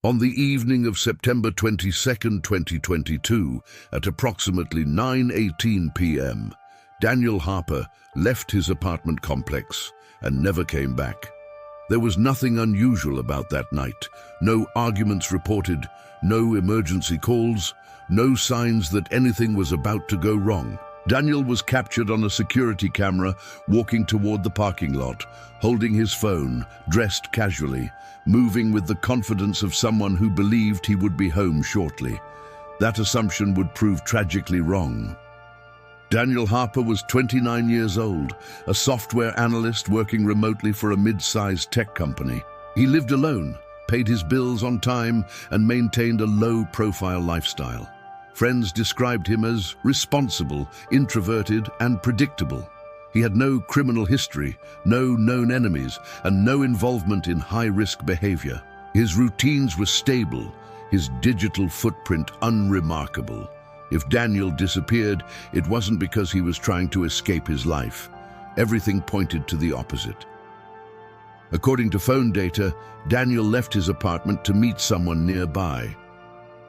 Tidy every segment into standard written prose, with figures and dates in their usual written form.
On the evening of September 22nd, 2022, at approximately 9:18 p.m., Daniel Harper left his apartment complex and never came back. There was nothing unusual about that night. No arguments reported, no emergency calls, no signs that anything was about to go wrong. Daniel was captured on a security camera walking toward the parking lot, holding his phone, dressed casually, moving with the confidence of someone who believed he would be home shortly. That assumption would prove tragically wrong. Daniel Harper was 29 years old, a software analyst working remotely for a mid-sized tech company. He lived alone, paid his bills on time, and maintained a low-profile lifestyle. Friends described him as responsible, introverted, and predictable. He had no criminal history, no known enemies, and no involvement in high-risk behavior. His routines were stable, his digital footprint unremarkable. If Daniel disappeared, it wasn't because he was trying to escape his life. Everything pointed to the opposite. According to phone data, Daniel left his apartment to meet someone nearby.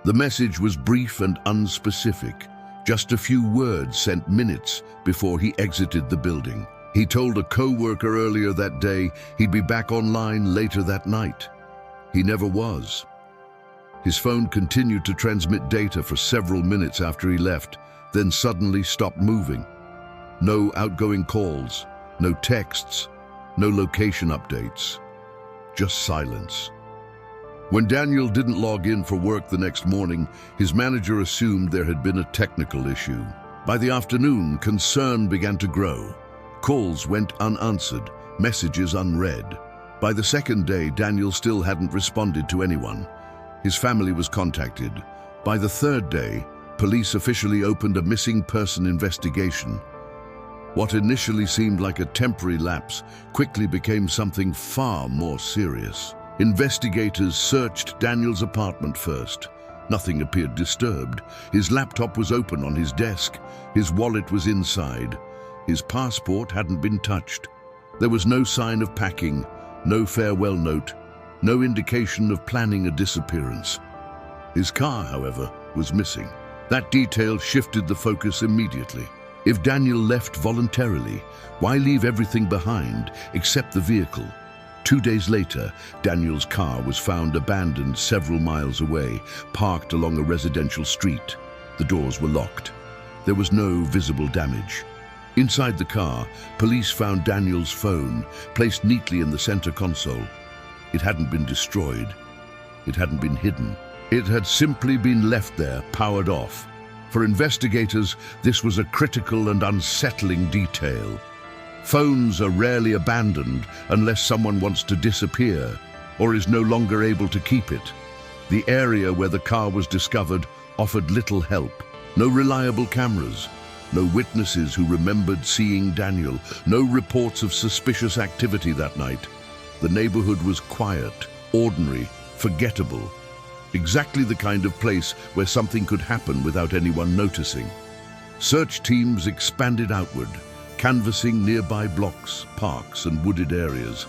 The message was brief and unspecific, just a few words sent minutes before he exited the building. He told a co-worker earlier that day he'd be back online later that night. He never was. His phone continued to transmit data for several minutes after he left, then suddenly stopped moving. No outgoing calls, no texts, no location updates, just silence. When Daniel didn't log in for work the next morning, his manager assumed there had been a technical issue. By the afternoon, concern began to grow. Calls went unanswered, messages unread. By the second day, Daniel still hadn't responded to anyone. His family was contacted. By the third day, police officially opened a missing person investigation. What initially seemed like a temporary lapse quickly became something far more serious. Investigators searched Daniel's apartment first. Nothing appeared disturbed. His laptop was open on his desk. His wallet was inside. His passport hadn't been touched. There was no sign of packing, no farewell note, no indication of planning a disappearance. His car, however, was missing. That detail shifted the focus immediately. If Daniel left voluntarily, why leave everything behind except the vehicle? 2 days later, Daniel's car was found abandoned several miles away, parked along a residential street. The doors were locked. There was no visible damage. Inside the car, police found Daniel's phone, placed neatly in the center console. It hadn't been destroyed. It hadn't been hidden. It had simply been left there, powered off. For investigators, this was a critical and unsettling detail. Phones are rarely abandoned unless someone wants to disappear or is no longer able to keep it. The area where the car was discovered offered little help. No reliable cameras, no witnesses who remembered seeing Daniel, no reports of suspicious activity that night. The neighborhood was quiet, ordinary, forgettable. Exactly the kind of place where something could happen without anyone noticing. Search teams expanded outward, canvassing nearby blocks, parks, and wooded areas.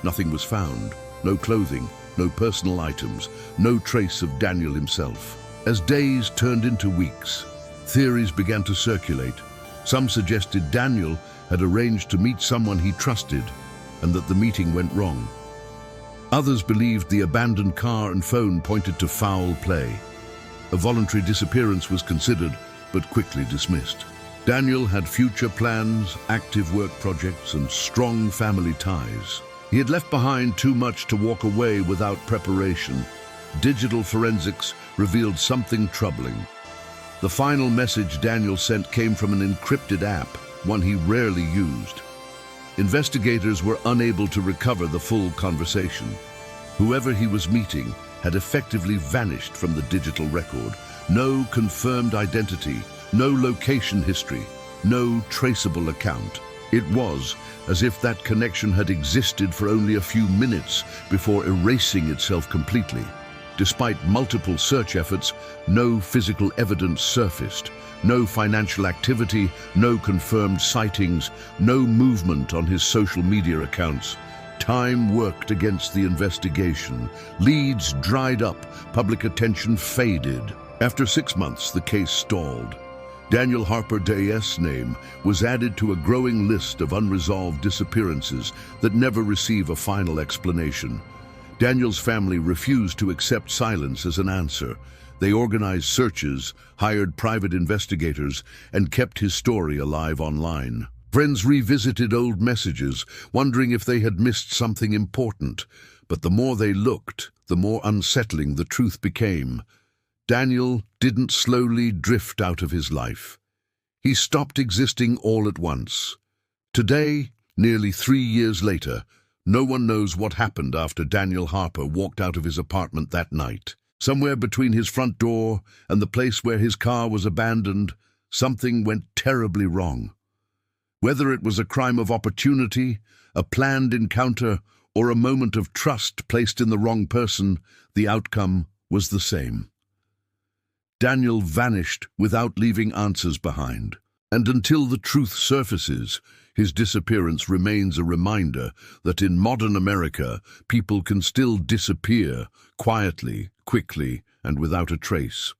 Nothing was found. No clothing, no personal items, no trace of Daniel himself. As days turned into weeks, theories began to circulate. Some suggested Daniel had arranged to meet someone he trusted and that the meeting went wrong. Others believed the abandoned car and phone pointed to foul play. A voluntary disappearance was considered, but quickly dismissed. Daniel had future plans, active work projects, and strong family ties. He had left behind too much to walk away without preparation. Digital forensics revealed something troubling. The final message Daniel sent came from an encrypted app, one he rarely used. Investigators were unable to recover the full conversation. Whoever he was meeting had effectively vanished from the digital record. No confirmed identity, no location history, no traceable account. It was as if that connection had existed for only a few minutes before erasing itself completely. Despite multiple search efforts, no physical evidence surfaced. No financial activity, no confirmed sightings, no movement on his social media accounts. Time worked against the investigation. Leads dried up, public attention faded. After 6 months, the case stalled. Daniel Harper Day's name was added to a growing list of unresolved disappearances that never receive a final explanation. Daniel's family refused to accept silence as an answer. They organized searches, hired private investigators, and kept his story alive online. Friends revisited old messages, wondering if they had missed something important. But the more they looked, the more unsettling the truth became. Daniel didn't slowly drift out of his life. He stopped existing all at once. Today, nearly 3 years later, no one knows what happened after Daniel Harper walked out of his apartment that night. Somewhere between his front door and the place where his car was abandoned, something went terribly wrong. Whether it was a crime of opportunity, a planned encounter, or a moment of trust placed in the wrong person, the outcome was the same. Daniel vanished without leaving answers behind. And until the truth surfaces, his disappearance remains a reminder that in modern America, people can still disappear quietly, quickly, and without a trace.